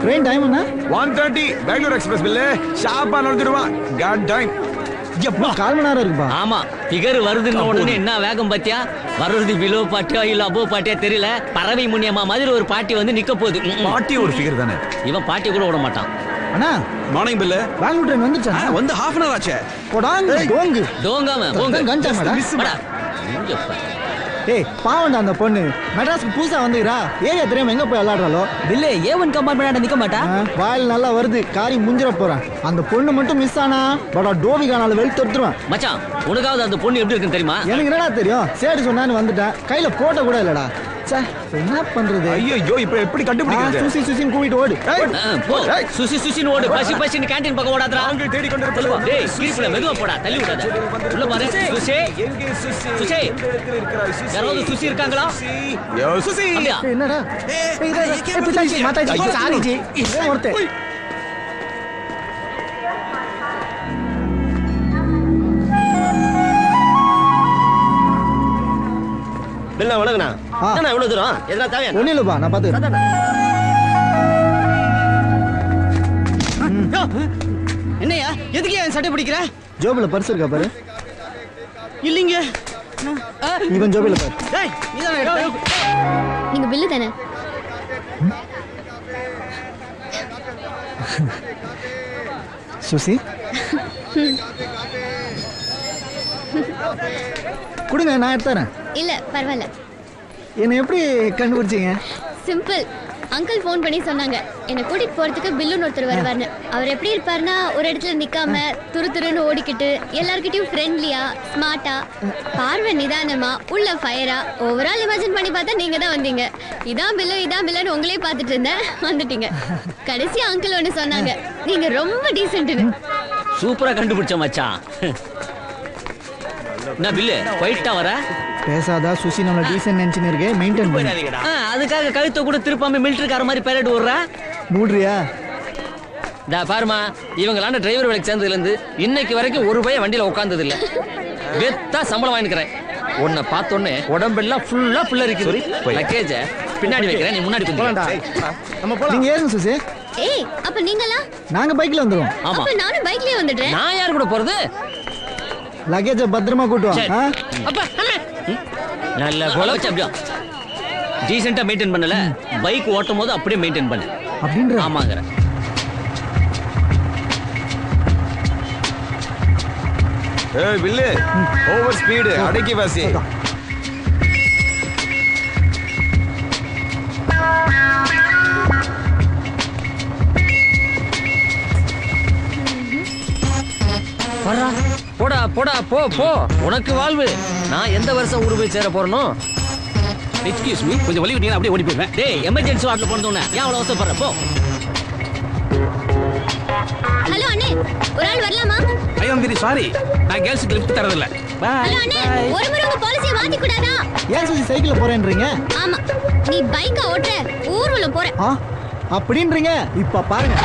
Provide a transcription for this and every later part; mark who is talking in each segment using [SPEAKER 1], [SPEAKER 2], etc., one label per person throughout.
[SPEAKER 1] Train time என்ன?
[SPEAKER 2] 1:30 Bangalore express bill ஷாப்பா நடந்துடுவான். God time.
[SPEAKER 1] எப்பா 1/4 மணி நேரம் இருக்குப்பா.
[SPEAKER 3] ஆமா ஃபிகர் வருதுன்னு உடனே என்ன வேகம் பாத்தியா? வர்றது பிலோ பாட்டியா இல்ல அபோ பாட்டியா தெரியல. பறவை முனியம்மா மாதிரி ஒரு பாட்டி வந்து நிக்க போகுது.
[SPEAKER 2] பாட்டி ஒரு ஃபிகர் தானே.
[SPEAKER 3] இவன் பாட்டி கூட விட மாட்டான்.
[SPEAKER 1] அண்ணா
[SPEAKER 2] மார்னிங் பில்லு.
[SPEAKER 1] பெங்களூர் ட்ரெயின் வந்துச்சா?
[SPEAKER 2] வந்து half an hour ஆச்சு.
[SPEAKER 1] போடாங்க டோங்கு.
[SPEAKER 3] டோங்காம போங்க.
[SPEAKER 1] கண்டா
[SPEAKER 3] வாடா.
[SPEAKER 1] ஏய் பாவண்டா அந்த பொண்ணு மெட்ராஸ்க்கு புதுசா வந்துறா. ஏரியா தெரியாம எங்க போய் விளையாடுறாளோ?
[SPEAKER 4] பில்லு A1 கம்பார்ட்மெண்ட் நிக்க மாட்டா.
[SPEAKER 1] வாயில் நல்லா வருது. காரி முஞ்சிர போறான். அந்த பொண்ணு மட்டும் மிஸ் ஆனா படா டோபிகானால வெல்த் எடுத்துருவான்.
[SPEAKER 3] மச்சான் உனக்காவது அந்த பொண்ணு எப்படி இருக்குன்னு தெரியுமா?
[SPEAKER 1] எனக்கு என்னடா தெரியும். சேடு சொன்னான்னு வந்துட்டேன். கையில போட்ட கூட இல்லடா. ச்சே என்ன பண்றது?
[SPEAKER 2] ஐயோ இப்போ எப்படி கண்டுபிடிக்கிறது?
[SPEAKER 1] சுசி சுசின்னு கூவிட்டு ஓடு.
[SPEAKER 3] போ சுசி சுசின்னு ஓடு. பசி பசின்னு கேண்டீன் பக்கம் ஓடாதடா.
[SPEAKER 2] அங்க தேடி கொண்டு இருப்பா.
[SPEAKER 3] டேய் ஸ்லீப்ல மெதுவா போடா. தள்ளி விடாத. உள்ள பாரு. சுசி
[SPEAKER 2] எங்க சுசி?
[SPEAKER 3] சுசி
[SPEAKER 2] இருக்கிறாய் சுசி.
[SPEAKER 3] யாராவது சுசி இருக்காங்களா?
[SPEAKER 2] யோ சுசி.
[SPEAKER 1] என்னடா? ஏய் மாதாஜி சாரி ஜி. இதான் ஒருத்தே.
[SPEAKER 5] பில்ல வணக்கண்ணா. என்ன இவ்வளவு தூரம்? எதனா தேவையா?
[SPEAKER 1] ஒண்ணு இல்லப்பா நான் பாத்துக்கிறேன்.
[SPEAKER 4] என்னையா எதுக்கு என் சட்டை பிடிக்கிற?
[SPEAKER 1] ஜோபில பர்ஸ் இருக்கா பாரு.
[SPEAKER 4] இல்லீங்க.
[SPEAKER 1] இவன் ஜோபில பாரு.
[SPEAKER 4] டேய் நீதானே எடுத்த?
[SPEAKER 6] நீங்க பில்லு தானே?
[SPEAKER 1] சுசி கொடுங்க நான் எடுத்துறேன்.
[SPEAKER 6] இல்ல பரவாயில்ல.
[SPEAKER 1] என்ன எப்படி கண்டுபிடிச்சீங்க?
[SPEAKER 6] சிம்பிள். அங்கிள் ஃபோன் பண்ணி சொன்னாங்க என்னை கூட்டிட்டு போறதுக்கு பில்லுன்னு ஒருத்தர் வருவார்னு. அவர் எப்படி இருப்பாருன்னா ஒரு இடத்துல நிக்காம துருன்னு ஓடிக்கிட்டு எல்லார்கிட்டயும் ஃப்ரெண்ட்லியா ஸ்மார்ட்டா பார்வை நிதானமா உள்ள ஃபயரா ஓவரால் இமேஜின் பண்ணி பார்த்தா நீங்க தான் வந்தீங்க. இதான் பில்லுன்னு உங்களே பார்த்துட்டு இருந்தேன். வந்துட்டீங்க. கடைசி அங்கிள் ஒன்று சொன்னாங்க நீங்க ரொம்ப டீசென்ட்னு.
[SPEAKER 3] சூப்பரா கண்டுபிடிச்ச மச்சான். என்ன பில்லு போயிட்டா வர?
[SPEAKER 1] பேசாதா சுசி நம்மள டீசன்ட் நினைச்சுன்னு இருக்கே மெயின்டைன் பண்ணு.
[SPEAKER 3] அதுக்காக கழுத்தை கூட திருப்பாம மிலிட்டரிக்கார மாதிரி பேரட் விடுறா.
[SPEAKER 1] மூடுறியா?
[SPEAKER 3] டா பாருமா இவங்களான டிரைவர் வேலைக்கு சேர்ந்ததுல இருந்து இன்னைக்கு வரைக்கும் ஒரு பையன் வண்டியில உட்கார்ந்தது இல்ல. வெத்தா சம்பளம் வாங்கிக்கிறேன். உன்னை பார்த்தோன்னே உடம்பெல்லாம் ஃபுல்லா இருக்குது. லக்கேஜ பின்னாடி வைக்கிறேன், நீ முன்னாடி
[SPEAKER 1] நம்ம போலாம். நீங்க ஏறுங்க சுசி.
[SPEAKER 6] ஏய் அப்ப நீங்களா?
[SPEAKER 1] நாங்க பைக்ல வந்துருவோம்.
[SPEAKER 3] ஆமா
[SPEAKER 6] அப்ப நானும் பைக்லயே வந்துடுறேன்.
[SPEAKER 3] நான் யார் கூட போறது?
[SPEAKER 1] லக்கேஜ பத்திரமா கூட்டு வா.
[SPEAKER 3] அப்பா நல்ல போல அப்படியே டீசென்ட்டா மெயின்டைன் பண்ணல. பைக் ஓட்டும் போது அப்படியே மெயின்டைன் பண்ணு
[SPEAKER 1] அப்படின்ற.
[SPEAKER 3] ஆமாங்க.
[SPEAKER 2] ஏய் பில்லு ஓவர் ஸ்பீடு அடக்கி வாசி.
[SPEAKER 3] போடா போடா போ போ. உனக்கு வாழ்வு. நான் எந்த வருஷம் ஊரு போய் சேர போறனோ?
[SPEAKER 5] எக்ஸ்கியூஸ் மீ, கொஞ்சம் வழி விட்டீங்கன்னா அப்படியே ஓடி போயிடுவேன்.
[SPEAKER 3] டேய் எமர்ஜென்சி வார்டில் போனோம்னா ஏன் அவ்வளவு அவசரப்படுற? போ.
[SPEAKER 6] ஹலோ அண்ணே ஒரு ஆள் வரலாமா?
[SPEAKER 5] ஐ அம் வெரி சாரி, நான் கேர்ள்ஸ்க்கு லிஃப்ட் தரதில்ல.
[SPEAKER 6] ஹலோ அண்ணே ஒரு முறை உங்க பாலிசியை மாத்தி கூடாதா?
[SPEAKER 1] ஏன் சுசி சைக்கிள்ல போறேன்றீங்க?
[SPEAKER 6] ஆமா நீ பைக்கா ஓட்டுற ஊர்வலம் போற
[SPEAKER 1] அப்படின்றீங்க. இப்ப பாருங்க.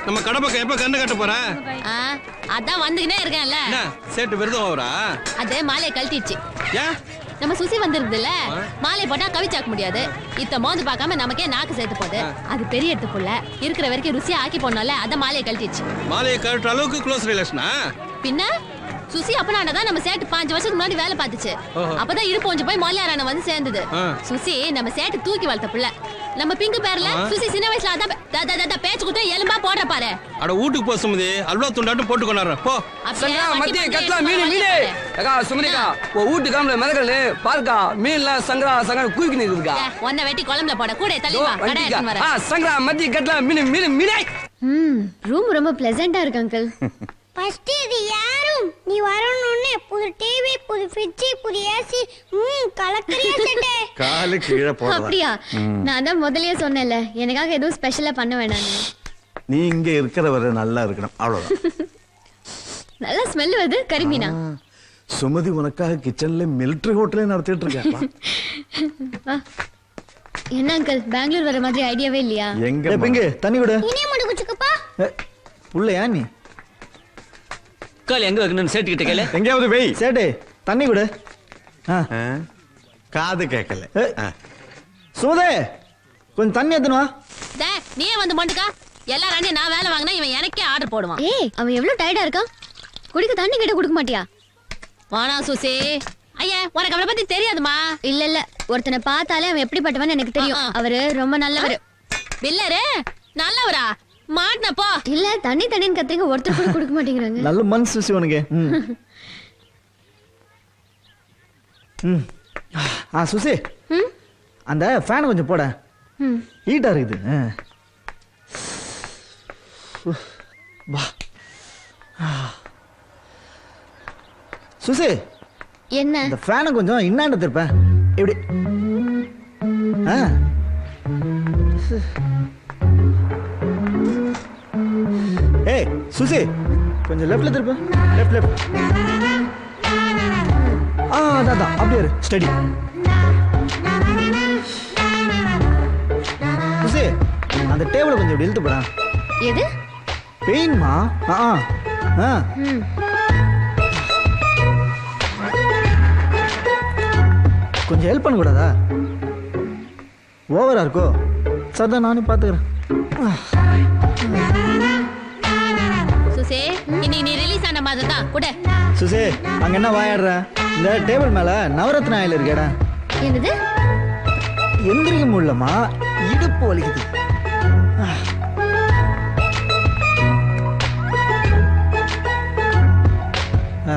[SPEAKER 5] நம்ம கடை பக்கம் எப்ப கண்ணு கட்ட போற?
[SPEAKER 6] அதான் வந்துகினே இருக்கேன்ல.
[SPEAKER 5] என்ன சேட்டு விருதம் அவரா?
[SPEAKER 6] அது மாலையை கழட்டிடுச்சு.
[SPEAKER 5] ஏன்?
[SPEAKER 6] நம்ம சுசி வந்திருக்குதுல்ல, மாலை போட்டா கவிச்சாக்க முடியாது. இத்த மோந்து பார்க்காம நமக்கே நாக்கு சேர்த்து போகுது. அது பெரிய எடுத்து புள்ள இருக்கிற வரைக்கும் ருசியா ஆக்கி போனோம்ல, அத மாலையை கழட்டிடுச்சு.
[SPEAKER 5] மாலையை கழட்டுற அளவுக்கு க்ளோஸ் ரிலேஷனா?
[SPEAKER 6] பின்ன சுசி அப்பனானதான் நம்ம சேட்டு 5 வருஷத்துக்கு முன்னாடி வேலை பார்த்துச்சு. அப்பதான் இடுப்பு கொஞ்சம் போய் மொழியாரான வந்து சேர்ந்தது. சுசி நம்ம சேட்டு தூக்கி வளர்த்த புள்ள. நம்ம பிங்கு பேர்ல சுசி சின்ன வயசுல அதான் பேச்சு குத்த எலும்பா போடுற பாரு.
[SPEAKER 5] அட வீட்டுக்கு போ சுமதி, அல்வா துண்டாட்டும் போட்டு கொண்டாடுற போ.
[SPEAKER 4] சங்கா மத்திய கட்லா மீன் மீன். அக்கா சுமதிக்கா ஓ வீட்டு காம்ல மதகல்ல பால்கா மீன்ல சங்கரா சங்கரா குயிக்கு நிக்குதுக்கா.
[SPEAKER 6] ஒன்ன வெட்டி குழம்புல போட கூட தள்ளி வா. கடை எடுத்து வர.
[SPEAKER 4] சங்கரா மத்திய கட்லா மீன் மீன் மீன்.
[SPEAKER 6] ரூம் ரொம்ப ப்ளசன்ட்டா இருக்கு அங்கிள்.
[SPEAKER 7] ஃபர்ஸ்ட் இது யாரும் நீ வரணும்னு புது டிவி புது ஃப்ரிட்ஜ் புது ஏசி கலக்கறியா செட்டே
[SPEAKER 2] காலு கீழ போடுறா.
[SPEAKER 6] அப்படியா? நான் தான் முதல்லயே சொன்னேன்ல எனக்காக எதுவும் ஸ்பெஷலா பண்ண வேணாம்னு.
[SPEAKER 2] நீ இங்க இருக்கிற வரை நல்லா இருக்கணும் அவ்வளவுதான்.
[SPEAKER 6] நல்ல ஸ்மெல் வருது. கரிமீனா?
[SPEAKER 2] சுமதி உனக்காக கிச்சன்ல மிலிட்டரி ஹோட்டலே நடத்திட்டு இருக்கா.
[SPEAKER 6] என்ன அங்கிள், பெங்களூர் வர மாதிரி ஐடியாவே இல்லையா?
[SPEAKER 2] எங்க
[SPEAKER 1] பிங்கு தண்ணி விடு.
[SPEAKER 7] இனே முடி குச்சுக்கப்பா.
[SPEAKER 1] புள்ளையா நீ?
[SPEAKER 3] கால் எங்க வைக்கணும்னு சேட்டு கிட்ட கேளு.
[SPEAKER 2] எங்கேயாவது வெய்.
[SPEAKER 1] சேட்டு தண்ணி விடு.
[SPEAKER 2] காது கேட்கல.
[SPEAKER 1] சுமதே கொஞ்சம் தண்ணி எடுத்துன்னு வா.
[SPEAKER 8] நீ வந்து மொண்டுக்கா. எல்லாரும் நான் வேலை வாங்கினா இவன் எனக்கே ஆர்டர் போடுவான்.
[SPEAKER 6] ஏய், அவன் எவ்வளவு டயர்டா இருக்கான். குடிக்க தண்ணி கிட்ட கொடுக்க மாட்டியா?
[SPEAKER 8] வானா சுசி. ஐயா, உனக்கு அவளை பத்தி தெரியாதுமா?
[SPEAKER 6] இல்ல இல்ல, ஒருத்தனை பார்த்தாலே அவன் எப்படிப்பட்டவன்னு எனக்கு தெரியும். அவரு ரொம்ப நல்லவரு.
[SPEAKER 8] பில்லரு நல்லவரா? மாட்டினப்போ
[SPEAKER 6] இல்ல, தண்ணி தண்ணின்னு கத்துங்க, ஒருத்தர் கூட கொடுக்க மாட்டேங்கிறாங்க.
[SPEAKER 1] நல்ல மனசு சுசி உனக்கு. சுசி, அந்த ஃபேன் கொஞ்சம் போட. ஹீட்டா இருக்குது. சுசி,
[SPEAKER 6] என்ன?
[SPEAKER 1] இந்த ஃபேனை கொஞ்சம் இன்னாண்ட திருப்பேன். இப்படி. ஏய் சுசி, கொஞ்சம் லெஃப்ட்ல திருப்ப. Left left. அதான் அப்படியே இரு. ஸ்டடி. சுசி, அந்த டேபிளை கொஞ்சம் இப்படி இழுத்து போடா.
[SPEAKER 6] எது?
[SPEAKER 1] பெயின்மா? கொஞ்சம் ஹெல்ப் பண்ண கூடாதா? ஓவரா இருக்கோ? சரி, நானும் பாத்துக்கிறேன்.
[SPEAKER 8] சுசி, இன்னைக்கு நீ ரிலீஸ் ஆன மாதிரி தான் கூட.
[SPEAKER 1] சுசி, அங்க என்ன வாயாடுற? இந்த டேபிள் மேல நவரத்ன ஆயில் இருக்கேடா.
[SPEAKER 6] என்னது?
[SPEAKER 1] எந்திரிக்க முடியலமா, இடுப்பு வலிக்குது.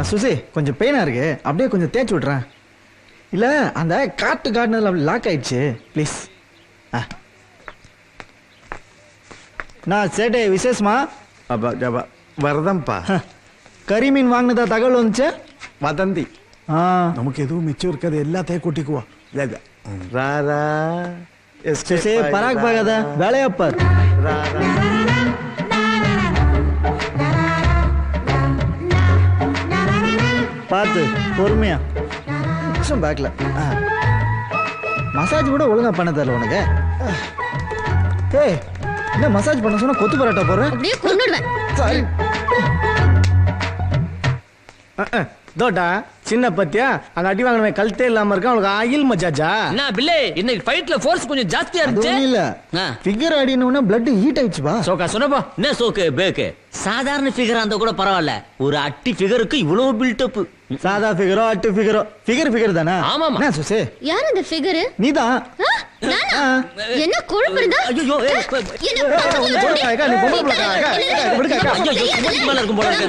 [SPEAKER 1] சுசி, கொஞ்சம் பெயினா இருக்கு, அப்படியே கொஞ்சம் தேய்ச்சி விட்றேன். இல்ல அந்த காட்டு காட்டுனதுல அப்படி லாக் ஆயிடுச்சு. ப்ளீஸ். நான் சேட்டே விசேஷமா
[SPEAKER 2] வரதம்பா.
[SPEAKER 1] கறி மீன் வாங்கினதா தகவல் வந்துச்சு.
[SPEAKER 2] வதந்தி.
[SPEAKER 1] நமக்கு எதுவும் மிச்சம் இருக்காது, எல்லாத்தையும் கொட்டிக்குவா.
[SPEAKER 2] ராரா
[SPEAKER 1] சுசி, பராக் பாகாத வேலையாப்பார். பார்த்து பொறுமையா. பேக்ல மசாஜ் கூட ஒழுங்கா பண்ண தெரியல உனக்கு. ஏய், என்ன மசாஜ் பண்ண சொன்னா கொத்து பரோட்டா போடுறேன்.
[SPEAKER 6] அப்படியே கொன்னுடுவேன்.
[SPEAKER 1] சரி. தோட்டா சின்ன பத்தியா அந்த அடி வாங்கின கழுத்தே இல்லாம இருக்க அவனுக்கு ஆயில் மஜாஜா.
[SPEAKER 3] என்ன பில்லே, இன்னைக்கு ஃபைட்ல ஃபோர்ஸ் கொஞ்சம் ஜாஸ்தியா இருந்துச்சு.
[SPEAKER 1] இல்ல ஃபிகர் அடினோனே பிளட் ஹீட் ஆயிடுச்சுப்பா.
[SPEAKER 3] சோகா சொன்னப்பா.
[SPEAKER 5] என்ன சோக்கு பேக்கு? சாதாரண ஃபிகரா இருந்தா கூட பரவாயில்ல, ஒரு அட்டி ஃபிகருக்கு இவ்வளவு பில்டப்.
[SPEAKER 1] சாதா ஃபிகரோ அட்டு ஃபிகரோ, ஃபிகர் தானே?
[SPEAKER 3] ஆமாமா.
[SPEAKER 1] என்ன சுசி?
[SPEAKER 6] யார் அந்த ஃபிகர்?
[SPEAKER 1] நீதான்.
[SPEAKER 6] என்ன கொழுப்பு இருந்தா?
[SPEAKER 5] ஐயோ மேல இருக்கும் போல இருக்கு.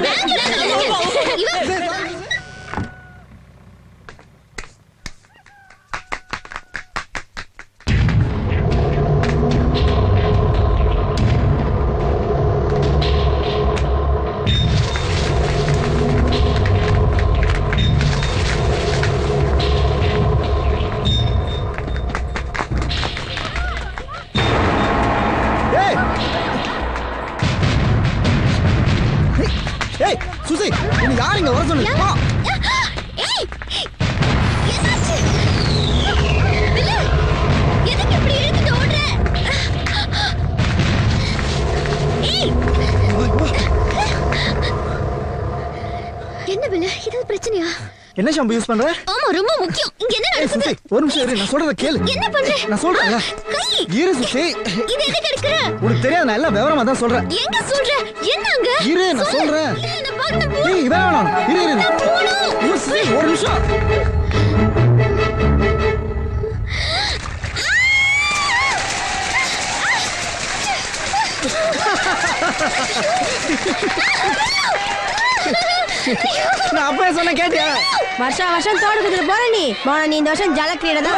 [SPEAKER 1] ஏய் சுசி, நீ யார் இங்க வர சொன்னது?
[SPEAKER 6] ஏய், என்னாச்சு? பில்லு, எதுக்கு இப்படி இழுத்துட்டு ஓடுற? ஏய், என்ன பில்லு, இது பிரச்சனையா?
[SPEAKER 1] என்ன ஷாம்பு யூஸ் பண்ற?
[SPEAKER 6] ஆமா, ரொம்ப முக்கியம். இங்க என்ன நடக்குது?
[SPEAKER 1] ஒரு நிமிஷம் இரு, நான் சொல்றத கேளு.
[SPEAKER 6] என்ன பண்ற?
[SPEAKER 1] நான் சொல்றேன்ல.
[SPEAKER 6] கை.
[SPEAKER 1] இரு சுசி.
[SPEAKER 6] இது எதுக்கு எடுக்கற?
[SPEAKER 1] உனக்கு தெரியாது, நான் எல்லாம் விவரமா தான் சொல்றேன்.
[SPEAKER 6] எங்க சொல்ற? என்னங்க?
[SPEAKER 1] இரு, நான் சொல்றேன்.
[SPEAKER 6] இல்ல, நான் பார்க்கணும் போ.
[SPEAKER 1] ஏய், இவன் வேணாம். இரு. இரு சுசி, ஒரு நிமிஷம். நான் அப்பவே சொன்ன கேட்டியா?
[SPEAKER 9] வருஷம் தோடு குதிரை போற நீ போன நீ இந்த வருஷம் ஜல கிரீடை தான்.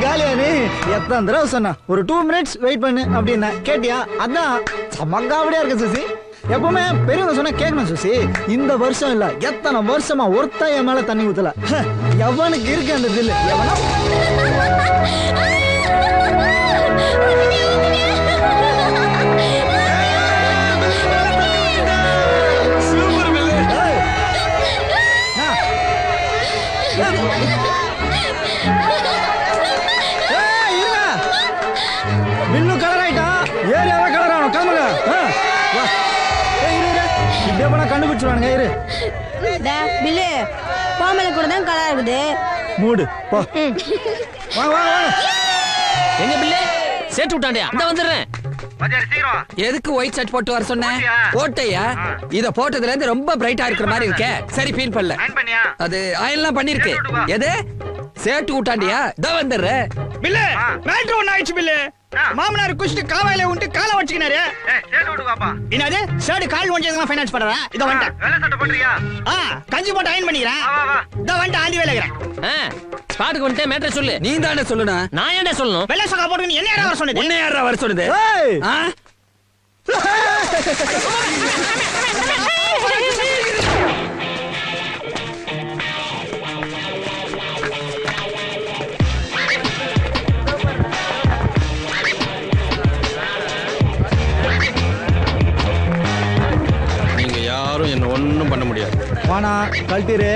[SPEAKER 1] காலியா நீ எத்தனை தடவை சொன்னா ஒரு 2 minutes வெயிட் பண்ணு அப்படின்னா கேட்டியா? அதான் சமங்காவடியா இருக்கு சுசி. எப்பவுமே பெரியவங்க சொன்னா கேட்கணும் சுசி. இந்த வருஷம் இல்ல, எத்தனை வருஷமா ஒருத்த என் மேல தண்ணி ஊத்தல. எவனுக்கு இருக்கு அந்த தில்லு? எவனா கண்டுபிடிச்சிருவானுங்க இரு.
[SPEAKER 9] பில்லு கோமல கூட தான் கலா இருக்குது.
[SPEAKER 1] மூடு போ. வாங்க வாங்க வாங்க.
[SPEAKER 3] எங்க பிள்ளை சேட்டு விட்டாண்டியா? இந்த வந்துடுறேன்.
[SPEAKER 4] எதுக்கு ஒயிட் ஷர்ட் போட்டு வர சொன்ன? போட்டையா? இத போட்டதுல இருந்து ரொம்ப பிரைட்டா இருக்கிற மாதிரி இருக்கே. சரி ஃபீல் பண்ணல. அது ஆயில்லாம் பண்ணிருக்கு. எது சேட்டு விட்டாண்டியா? இத வந்துடுற.
[SPEAKER 1] பில்லு மேட்ரு ஒண்ணு ஆயிடுச்சு பில்லு. மாமனார் குஷ்டு காவாயில உண்டு காலை வச்சுக்கினாரு. என்னது ஷர்ட் கால் ஒஞ்சதுக்கு ஃபைனான்ஸ் பண்றா. இத வந்துட்டேன். வேலை சட்டை பண்றியா? கஞ்சி போட்டு அயன் பண்ணிக்கிறேன். இத வந்துட்டு ஆண்டி வேலைக்கிறேன்.
[SPEAKER 3] ஸ்பாட்டுக்கு வந்துட்டே மேட்டர் சொல்லு.
[SPEAKER 4] நீ தானே சொல்லணும்.
[SPEAKER 3] நான் ஏன்டா சொல்லணும்?
[SPEAKER 1] வெள்ளை சகா போட்டு நீ என்ன யாரா வர சொன்னது?
[SPEAKER 4] உன்னை யாரா வர சொன்னது?
[SPEAKER 2] நீங்க யாரும் என்ன ஒண்ணும் பண்ண முடியாது.
[SPEAKER 1] வானா கல்டிரு.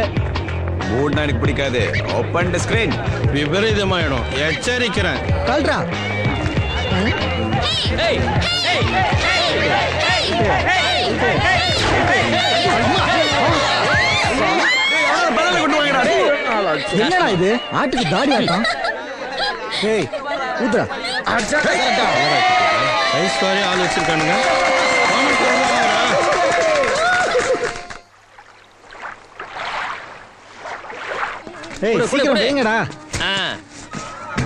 [SPEAKER 2] மூட்னா எனக்கு பிடிக்காது. Open the screen. விபரீதமாயிடும். எச்சரிக்கிறேன்.
[SPEAKER 1] கல்ட்ரா.
[SPEAKER 3] ஏய் ஏய்
[SPEAKER 1] என்னடா இது? ஆட்டுக்கு தாடி ஆட்டம். ஏய் ஊத்ரா.
[SPEAKER 2] ஐஸ் காரி ஆள் வச்சிருக்கானுங்க.
[SPEAKER 1] ஏய் சீக்கிரம் ஏங்கடா.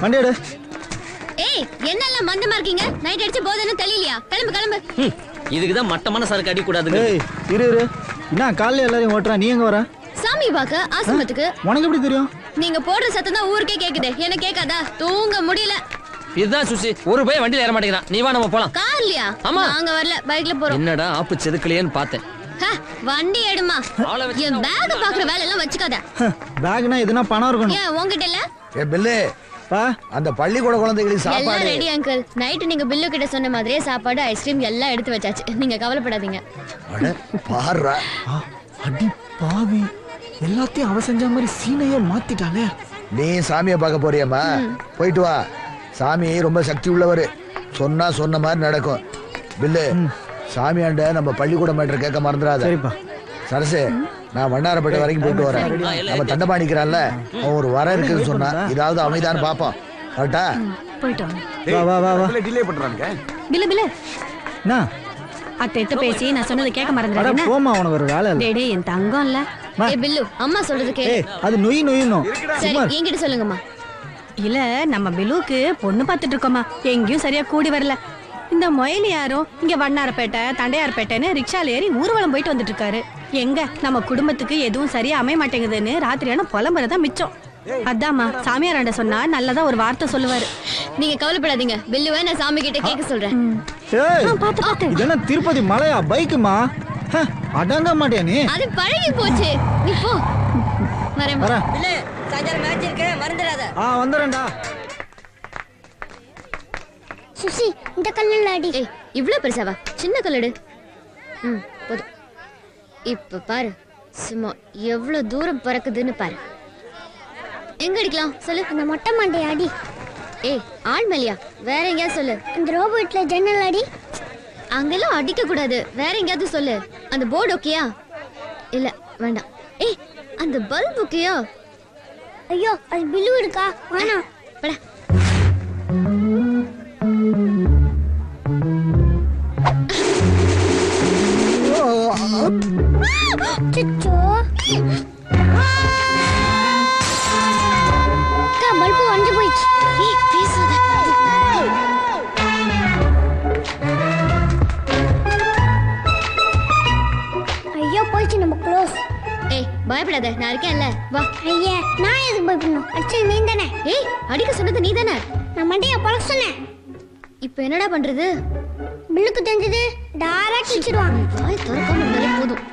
[SPEAKER 1] வண்டி எடு.
[SPEAKER 6] ஏய் என்னெல்லாம் மந்தமா இருக்கீங்க? நைட் அடிச்சு போதேன்னு தெரியலையா? கிளம்பு கிளம்பு.
[SPEAKER 3] இதுக்கு தான் மட்டமான சரக்கு அடி கூடாதுங்க.
[SPEAKER 1] ஏய் இரு இரு. என்ன காலையில எல்லாரையும் ஓட்டுறா? நீ எங்க வர?
[SPEAKER 6] சாமி பார்க்க ஆசிரமத்துக்கு.
[SPEAKER 1] உனக்கு எப்படி தெரியும்?
[SPEAKER 6] நீங்க போடுற சத்தம் தான் ஊருக்கே கேக்குது. எனக்கு கேட்காதா? தூங்க முடியல.
[SPEAKER 3] இதுதான் சுசி. ஒரு பையன் வண்டியில ஏற மாட்டேங்கிறான். நீ வா நம்ம போலாம்.
[SPEAKER 6] கார்லயா?
[SPEAKER 3] ஆமா.
[SPEAKER 6] நாங்க வரல, பைக்ல போறோம்.
[SPEAKER 3] என்னடா ஆப்பு செதுக்கலையேன்னு பார்த்தேன்.
[SPEAKER 6] வண்டி எடுமா. என் பேக் பாக்குற வேலை எல்லாம் வச்சுக்காத.
[SPEAKER 1] பேக்னா எதுனா பணம் இருக்கணும்.
[SPEAKER 6] ஏன் உன்கிட்ட இல்ல?
[SPEAKER 10] ஏ பில்லு
[SPEAKER 1] பா
[SPEAKER 10] அந்த பள்ளிக்கூட குழந்தைகளுக்கு
[SPEAKER 6] எல்லாம்
[SPEAKER 10] சாப்பாடு
[SPEAKER 6] ரெடி அங்கிள். நைட் நீங்க பில்லு கிட்ட சொன்ன மாதிரியே சாப்பாடு ஐஸ்கிரீம் எல்லாம் எடுத்து வச்சாச்சு. நீங்க கவலைப்படாதீங்க.
[SPEAKER 10] அட பாருடா.
[SPEAKER 1] அடி பாவி. எல்லாத்தையும் அவ செஞ்ச மாதிரி சீனையே மாத்திட்டானே.
[SPEAKER 10] நீ சாமியை பார்க்க போறியம்மா? போயிட்டு வா. சாமி ரொம்ப சக்தி உள்ளவர். சொன்னா சொன்ன மாதிரி நடக்கும். பில்லு சாமியாண்ட நம்ம பள்ளிக்கூட மேட்டர் கேட்க மறந்துடாத.
[SPEAKER 1] சரிப்பா.
[SPEAKER 10] சரசு நான் வண்ணாரப்பேட்டை வரைக்கும் போயிட்டு வரேன். நம்ம தண்டபாணிக்கிறான்ல அவன் ஒரு வர இருக்குன்னு சொன்னா இதாவது அமைதான்னு பாப்போம். கரெக்டா?
[SPEAKER 9] போயிட்டு வாங்க.
[SPEAKER 1] வா வா வா வா.
[SPEAKER 2] டிலே பண்றாங்க.
[SPEAKER 9] பில்லு பில்லு
[SPEAKER 1] என்ன?
[SPEAKER 9] அத்தை பேசி நான் சொன்னதை கேட்க
[SPEAKER 1] அட
[SPEAKER 9] மறந்துடுறேன்.
[SPEAKER 1] போமா உனக்கு ஒரு வேலை இல்ல.
[SPEAKER 9] டேய் என் தங்கம் இல்ல.
[SPEAKER 6] ஏய் பில்லு அம்மா சொல்றது கேளு.
[SPEAKER 1] ஏய் அது நொய் நொய்யணும்.
[SPEAKER 6] சரி என்கிட்ட சொல்லுங்கம்மா.
[SPEAKER 9] இல்ல நம்ம பில்லுக்கு பொண்ணு பார்த்துட்டு இருக்கோமா. எங்கேயும் சரியா கூடி வரல. இந்த மொயலி யாரும் இங்க வண்ணாரப்பேட்டை தண்டையார்பேட்டைன்னு ரிக்ஷால ஏறி ஊர்வலம் போயிட்டு வந்துட்டு இருக்காரு. எங்க நம்ம குடும்பத்துக்கு எதுவும் சரியா அமைய மாட்டேங்குதுன்னு ராத்திரியான புலம்புறதான் மிச்சம். அதாம்மா சாமியாராண்ட சொன்னா நல்லதா ஒரு வார்த்தை சொல்லுவாரு.
[SPEAKER 6] நீங்க கவலைப்படாதீங்க. பில்லுவை நான் சாமி கிட்ட கேட்க சொல்றேன்.
[SPEAKER 1] ஏய்
[SPEAKER 9] பாத்து பாத்து.
[SPEAKER 1] இது என்ன திருப்பதி மலையா பைக்குமா? அடங்க மாட்டியா நீ?
[SPEAKER 6] அது பழகி போச்சு. நீ போ. வரேன்.
[SPEAKER 1] வரேன்.
[SPEAKER 9] பில்லு சாயங்காலம் மேட்ச் இருக்கு மறந்துடாத.
[SPEAKER 1] வந்துறேன்டா.
[SPEAKER 7] சுசி இந்த கல்லுல அடி.
[SPEAKER 6] ஏய் இவ்ளோ பெருசாவா? சின்ன கல்லடு. போதும். இப்ப பாரு சும்மா எவ்வளவு தூரம் பறக்குதுன்னு பாரு. எங்க அடிக்கலாம் சொல்லு.
[SPEAKER 7] அந்த மொட்டை மண்டை அடி.
[SPEAKER 6] ஏய் ஆள் மேலியா? வேற எங்கேயாவது சொல்லு.
[SPEAKER 7] அந்த ரோபோட்ல ஜன்னல் அடி.
[SPEAKER 6] அங்கெல்லாம் அடிக்க கூடாது. வேற எங்கேயாவது சொல்லு. அந்த போர்டு ஓகேயா? இல்ல வேண்டாம். ஏய் அந்த பல்ப் ஓகேயா?
[SPEAKER 7] ஐயோ அது பில்லு இருக்கா? வேணாம்.
[SPEAKER 6] பட.
[SPEAKER 7] சுச்சோ பல்பு உடைஞ்சு போயிடுச்சு.
[SPEAKER 6] ஏய் பேசாத.
[SPEAKER 7] ஐயோ போயிடுச்சு நம்ம க்ளோஸ்.
[SPEAKER 6] ஏய் பயப்படாத நான் இருக்கேன்ல. வா.
[SPEAKER 7] ஐயா நான் எதுக்கு பயப்படணும்? அடிச்சது நீ தானே.
[SPEAKER 6] ஏய் அடிக்க சொன்னது நீ தானே.
[SPEAKER 7] நான் மண்டையை பழக்க சொன்னேன்.
[SPEAKER 6] இப்போ என்னடா பண்றது?
[SPEAKER 7] பில்லுக்கு தெரிஞ்சது டைரக்ட் வச்சிடுவான்.
[SPEAKER 6] வாய் திறக்காம இருந்தாலே போதும்.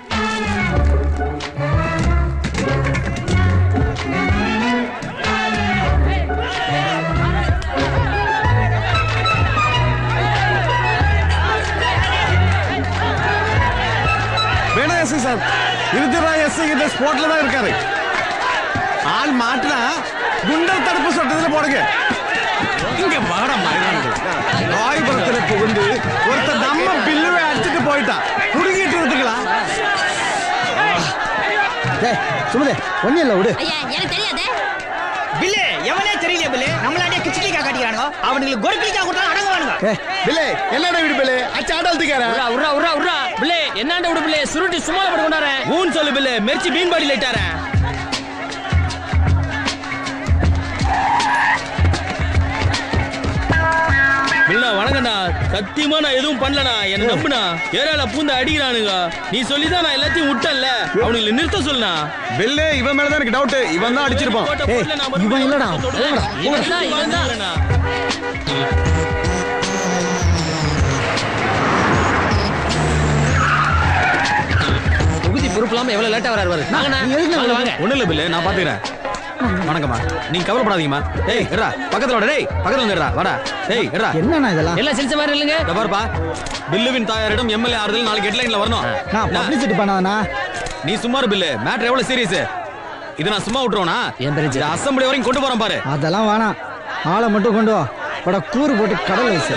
[SPEAKER 2] வேணா எஸ்ஐ சார். இருந்துரா எஸ்ஐ இந்த ஸ்பாட்ல தான் இருக்காரு. ஆள் மாட்டினா குண்டர் தடுப்பு சட்டத்துல போடுங்க. இங்க வாடா மறைவானது. ராயபுரத்துல புகுந்து ஒருத்தர் நம்ம பில்லுவை அடிச்சுட்டு போயிட்டான். புடுங்கிட்டு இருக்குங்களா?
[SPEAKER 1] சுமதி ஒன்னும் இல்ல விடு.
[SPEAKER 8] ஐயா எனக்கு தெரியாதே.
[SPEAKER 11] பில்லு எவனே தெரியல பில்லு நம்மளாண்டே கிச்சிலிக்கா காட்டிக்கிறானோ அவனுக்கு கொரிக்கிலிக்கா கொடுத்தா அடங்குவானுங்க.
[SPEAKER 2] பிள்ளை என்னடா வீடு பிள்ளை அச்சா ஆடால்துக்கார
[SPEAKER 3] உர்ரா உர்ரா உர்ரா உர்ரா பிள்ளை என்னாண்ட விடு பிள்ளை சுருட்டி சும்மா படு கொண்டாரேன்.
[SPEAKER 11] ஊன் சொல்லு பில்லு மெர்ச்சி மீன் பாடி லைட்டாரே.
[SPEAKER 12] பிள்ளை வணங்கண்ணா, சத்தியமா நான் எதுவும் பண்ணலண்ணா, என்ன நம்புனா. ஏராள பூந்த அடிக்கிறானுங்க, நீ சொல்லிதான் நான் எல்லாத்தையும் விட்டேன்ல, அவனுங்களை நிறுத்த சொல்லுண்ணா.
[SPEAKER 2] பிள்ளை இவன் மேலதான் எனக்கு டவுட், இவன் தான் அடிச்சிருப்பான்.
[SPEAKER 1] இவன் இல்லடா.
[SPEAKER 3] இவன்தான். தொகுதி பொறுப்பு இல்லாம எவ்வளவு லேட்டா வராரு பாரு. வாங்க வாங்க.
[SPEAKER 2] ஒண்ணு இல்ல பிள்ளை, நான் பாத்துக்கிறேன். வணக்கம்மா, நீங்க கவலைப்படாதீங்கம்மா. ஏய் இருடா, பக்கத்துல வாடா. டேய் பக்கத்துல வந்துடுறா, வாடா. ஏய் இருடா.
[SPEAKER 1] என்னண்ணா இதெல்லாம்?
[SPEAKER 3] எல்லாம் சிரிச்ச மாதிரி இல்லைங்க.
[SPEAKER 2] இத பாருப்பா, பில்லுவின் தாயாரிடம் எம்எல்ஏ ஆறுதல் நாளைக்கு ஹெட்லைன்ல வரணும்.
[SPEAKER 1] நான் பப்ளிசிட்டி பண்ணாதண்ணா.
[SPEAKER 2] நீ சும்மா இரு பில்லு, மேட்டர் எவ்வளவு சீரியஸ். இத நான் சும்மா விட்டுறோனா?
[SPEAKER 3] என் பெரிய
[SPEAKER 2] அசம்பிளி வரைக்கும் கொண்டு போறேன் பாரு.
[SPEAKER 1] அதெல்லாம் வேணாம், ஆளை மட்டும் கொண்டு வா. பட கூறு போட்டு கடல் வயசு.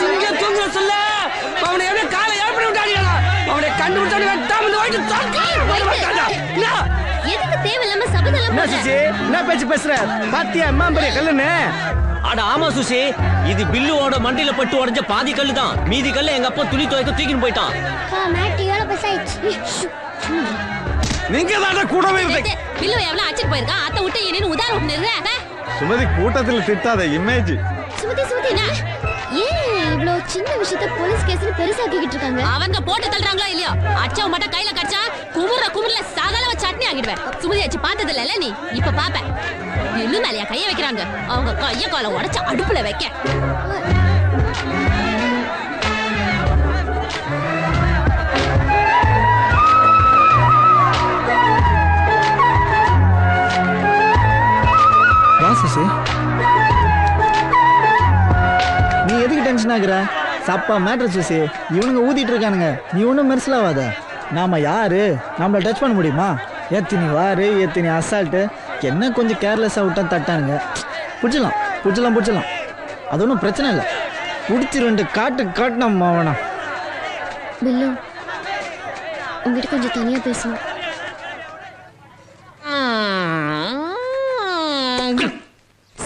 [SPEAKER 4] சிங்க தூங்க சொல்ல அவனை என்ன காலை ஏற்பட விட்டாடியா? அவனை கண்டுபிடிச்சாடி வெட்டாம இந்த வாங்கி தாக்கி
[SPEAKER 6] எதுக்கு தேவையில்லாம சபதெல்லாம்
[SPEAKER 1] என்ன சுசி, என்ன பேச்சு பேசுற? பாத்தியா அம்மா பெரிய கல்லுன்னு?
[SPEAKER 5] அட ஆமா சுசி, இது பில்லுவோட மண்டியில பட்டு உடைஞ்ச பாதி கல்லு தான். மீதி கல்ல எங்க அப்பா துணி துவைக்க தூக்கின்னு போயிட்டான்.
[SPEAKER 7] மேட் எவ்வளோ பெருசாயிடுச்சு.
[SPEAKER 2] நீங்க தான் கூடவே இருக்கு.
[SPEAKER 8] பில்லு எவ்வளவு அடிச்சிட்டு போயிருக்கான். அத்தை விட்டு என்னன்னு உதாரணம் விட்டுருங்க.
[SPEAKER 2] சுமதி கூட்டத்துல திட்டாத இமேஜ்.
[SPEAKER 6] சுமதி சுமதி ஏன் இவ்ளோ சின்ன விஷயத்த போலீஸ் கேஸ்னு பெருசாக்கிட்டு இருக்காங்க?
[SPEAKER 8] அவங்க போட்டு தள்ளுறாங்களோ இல்லையோ, அச்சவ மட்டும் கையில கடிச்சா குமுறல சகலவ சட்னி ஆகிடுவேன். சுமதி வச்சு பார்த்தது இல்ல நீ, இப்ப பாப்ப. பில்லு மேலையா கைய வைக்கிறாங்க, அவங்க கைய கால உடைச்சு அடுப்புல வைக்க.
[SPEAKER 1] சுசி, நீ எதுக்கு டென்ஷன் ஆகுற? சப்பா மேட்டர் சுசி, இவனுங்க ஊதிட்டு இருக்கானுங்க, நீ ஒன்றும் மெர்சலாவாத. நாம யாரு, நம்மள டச் பண்ண முடியுமா? எத்தினி வாரு, எத்தினி அசால்ட்டு. என்ன கொஞ்சம் கேர்லெஸ்ஸாக விட்டா தட்டானுங்க. பிடிச்சலாம். அது ஒன்றும் பிரச்சனை இல்லை. பிடிச்சி ரெண்டு காட்டு நம்ம வேணாம்.
[SPEAKER 6] பில்லு, உங்ககிட்ட கொஞ்சம் தனியா பேசணும்.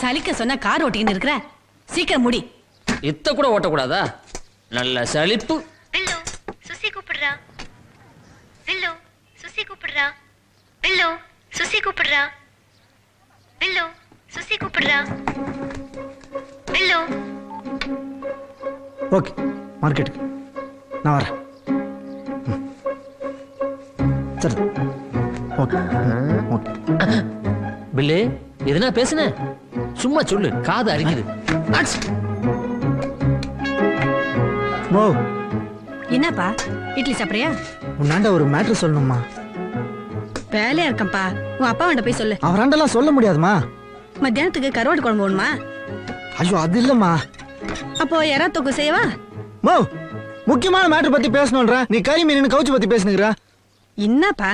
[SPEAKER 9] சலிக்க சொன்னா கார் ஓட்டிக்கிட்டு இருக்கிற, சீக்கிரம் முடி.
[SPEAKER 3] இத்த கூட ஓட்டக்கூடாதா? நல்ல சலிப்பு.
[SPEAKER 6] பில்லு, சுசி கூப்பிடுறா. பில்லு, சுசி கூப்பிடுறா. பில்லு, சுசி கூப்பிடுறா. பில்லு, சுசி கூப்பிடுறா. பில்லு.
[SPEAKER 1] ஓகே, மார்க்கெட்டுக்கு நான் வரேன். சரி, ஓகே.
[SPEAKER 3] பில்லு எதுனா பேசுன? சும்மா சொல்லு, காது அரிக்குது.
[SPEAKER 1] மோ,
[SPEAKER 9] என்னப்பா இட்லி சாப்பிடுறியா?
[SPEAKER 1] உன்னாண்ட ஒரு மேட்ரு சொல்லணுமா?
[SPEAKER 9] வேலையா இருக்கேன்ப்பா, உன் அப்பா கிட்ட போய் சொல்லு.
[SPEAKER 1] அவராண்டெல்லாம் சொல்ல முடியாதுமா.
[SPEAKER 9] மத்தியானத்துக்கு கருவாடு குழம்பு வேணுமா?
[SPEAKER 1] ஐயோ அது இல்லம்மா.
[SPEAKER 9] அப்போ எறா தொக்கு செய்யவா?
[SPEAKER 1] மோ, முக்கியமான மேட்டர் பத்தி பேசணும்ன்ற நீ கறி மீன் கவுச்சு பத்தி பேசுனுங்கிற.
[SPEAKER 9] என்னப்பா?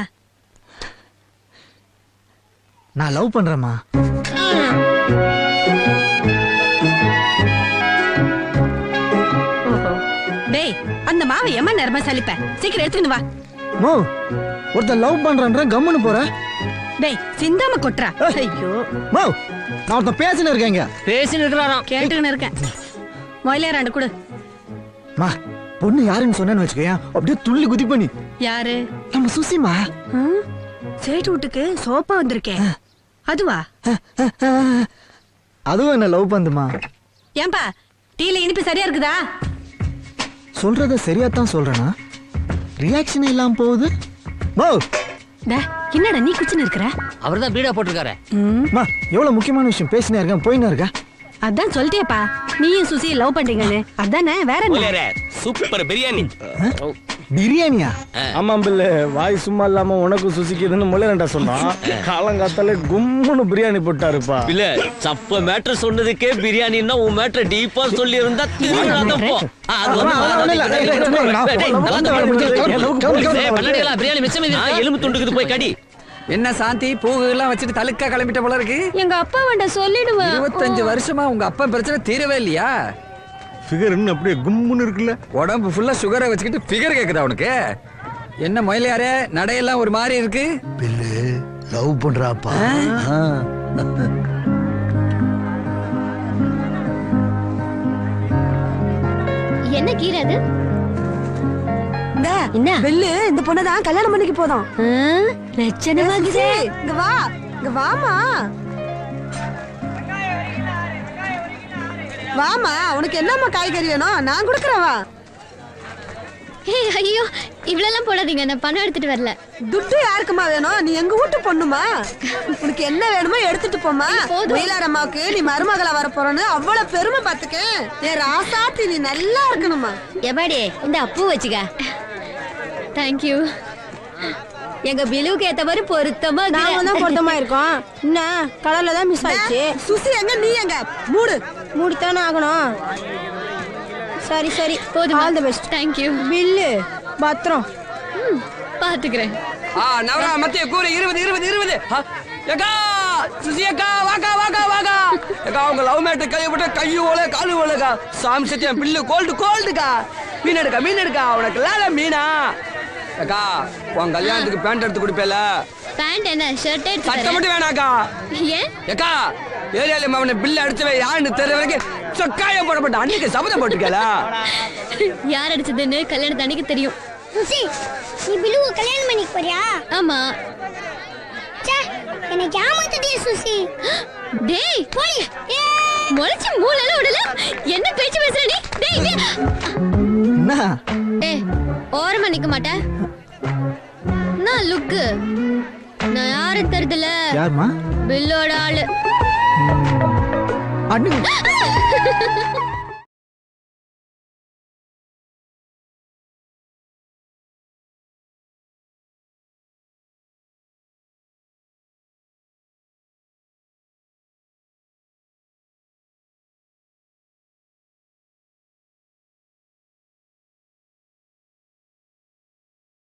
[SPEAKER 1] நான் லவ் பண்றேம்மா.
[SPEAKER 9] டேய், அந்த மாவை எம்ம நேரமா சலிப்ப, சீக்கிரம் எடுத்துக்கிட்டு வா.
[SPEAKER 1] மோ, ஒருத்தன் லவ் பண்றன்ற கம்முன்னு போற.
[SPEAKER 9] டேய், சிந்தாம கொட்றா. ஐயோ
[SPEAKER 1] மோ, நான் ஒருத்தன் பேசின்னு இருக்கேங்க.
[SPEAKER 3] பேசின்னு இருக்கிறாராம்.
[SPEAKER 9] கேட்டுக்கின்னு இருக்கேன். மொயிலே ரெண்டு கொடு.
[SPEAKER 1] மா, பொண்ணு யாருன்னு சொன்னேன்னு வச்சுக்கோயா, அப்படியே துள்ளி குதி பண்ணி.
[SPEAKER 9] யாரு?
[SPEAKER 1] நம்ம சுசிமா.
[SPEAKER 9] சேட்டு வீட்டுக்கு சோப்பா வந்திருக்கேன், அதுவா?
[SPEAKER 1] அதுவும் என்ன லவ் பண்ணுமா?
[SPEAKER 9] ஏன்பா டீல இனிப்பு சரியா இருக்குதா?
[SPEAKER 1] சொல்றத சரியாத்தான் சொல்றேனா? ரியாக்ஷன் இல்லாம போகுது. மோ,
[SPEAKER 9] என்னடா நீ குச்சின்னு இருக்கிற?
[SPEAKER 3] அவர்தான் பீடா போட்டிருக்காரு.
[SPEAKER 1] மா, எவ்வளவு முக்கியமான விஷயம் பேசினே இருக்கேன், போயின்னு இருக்க.
[SPEAKER 9] அதான் சொல்லிட்டேப்பா, நீயும் சுசி லவ் பண்றீங்கன்னு. அதானே, வேற என்ன?
[SPEAKER 12] சூப்பர் பிரியாணி.
[SPEAKER 1] பிரியாணியா?
[SPEAKER 2] ஆமா பில்லு, வாய் சும்மா இல்லாம உனக்கு சுசிக்குதுன்னு முள்ளையண்டா சொன்னான். காலங்காத்தால கும்முன்னு பிரியாணி போட்டாருப்பா.
[SPEAKER 5] இல்ல சப்ப மேட்டர் சொன்னதுக்கே பிரியாணின்னா உன் மேட்டர் டீப்பா சொல்லி இருந்தா
[SPEAKER 3] பிரியாணி மிச்சம்
[SPEAKER 5] எலும்பு துண்டுக்குது, போய் கடி.
[SPEAKER 4] என்ன சாந்தி, பூகு எல்லாம் வச்சுட்டு தலுக்கா கிளம்பிட்ட போல இருக்கு.
[SPEAKER 9] எங்க அப்பா வண்ட சொல்லிடுவேன்.
[SPEAKER 4] 25 வருஷமா உங்க அப்பா பிரச்சனை தீரவே இல்லையா?
[SPEAKER 2] ஃபிகர் இன்னும் அப்படியே கும்முன்னு இருக்குல்ல.
[SPEAKER 4] உடம்பு ஃபுல்லா சுகரை வச்சுக்கிட்டு ஃபிகர் கேக்குதா உனக்கு? என்ன மொயிலியாரே நடையெல்லாம் ஒரு மாதிரி இருக்கு.
[SPEAKER 10] பில்லு லவ் பண்றாப்பா.
[SPEAKER 6] என்ன கீரை அது?
[SPEAKER 9] என்ன வெள்ளு இந்த பொண்ணதான் கல்யாணம் பண்ணிக்க போதும்.
[SPEAKER 6] லட்சணமா
[SPEAKER 9] இங்க வா, இங்க வாமா. வாமா, உனக்கு என்னம்மா காய்கறி வேணும்? நான் கொடுக்கறேன் வா.
[SPEAKER 6] ஏய் ஐயோ இவ்வளவு போடாதீங்க, நான் பணம் எடுத்துட்டு வரல.
[SPEAKER 9] துட்டு யாருக்குமா வேணும்? நீ எங்க வீட்டு பொண்ணுமா, உனக்கு என்ன வேணுமோ எடுத்துட்டு போமா. மயிலாரம்மாவுக்கு நீ மருமகளா வர போறன்னு அவ்வளவு பெருமை பாத்துக்க. என் ராசாத்தி நீ நல்லா இருக்கணுமா.
[SPEAKER 8] எபாடி இந்த அப்பூ வச்சுக்க.
[SPEAKER 6] தேங்க்யூ.
[SPEAKER 8] எங்க பிலுவுக்கு ஏத்த மாதிரி பொருத்தமா
[SPEAKER 9] நாம தான் பொருத்தமா இருக்கோம். என்ன கடல்ல தான் மிஸ் ஆயிடுச்சு. சுசி எங்க, நீ எங்க? மூடு மூடித்தானே ஆகணும். சரி சரி
[SPEAKER 6] போதும்.
[SPEAKER 9] All the best.
[SPEAKER 6] Thank you.
[SPEAKER 9] Bill பத்திரம்
[SPEAKER 6] பாத்துக்கிறேன்.
[SPEAKER 4] நவரா மத்திய கூறு 20 20 20. ஏக்கா சுசி அக்கா வாக்கா வாக்கா வாக்கா. ஏக்கா உங்க லவ் மேட்டர் கையப்பட்ட கையு ஓல காலு ஓலக்கா. சாமி சத்தியம் பில்லு கோல்டுக்கா. மீன் எடுக்கா உனக்கு லால மீனா. அக்கா உன் கல்யாணத்துக்கு பேண்ட் எடுத்து கொடுப்பேல.
[SPEAKER 6] பேண்ட் என்ன ஷர்ட் எடுத்து
[SPEAKER 4] சட்டை மட்டும் வேணாக்கா.
[SPEAKER 6] ஏன்?
[SPEAKER 4] ஏக்கா ஏரியால அவனை பில்ல அடிச்சவே யாருன்னு தெரியற வரைக்கும் சொக்காய போடப்பட்ட அன்னைக்கு சபதம் போட்டுக்கல.
[SPEAKER 6] யார் அடிச்சதுன்னு கல்யாணத்து அன்னைக்கு தெரியும்.
[SPEAKER 7] சுசி நீ பிலுவை கல்யாணம் பண்ணிக்க போறியா?
[SPEAKER 6] ஆமா.
[SPEAKER 7] ச்சே எனக்கு ஏமாத்திட்டியே சுசி.
[SPEAKER 6] டேய் போய் முளைச்சு மூளைல உடல என்ன பேச்சு பேசுற நீ? டேய்
[SPEAKER 1] என்ன
[SPEAKER 6] ஏய் ஓரமா நிக்க மாட்டேன். நான் லுக்கு நான் யாரு தெரியுதுல?
[SPEAKER 1] யாருமா?
[SPEAKER 6] பில்லோட ஆளு.
[SPEAKER 1] அண்ணு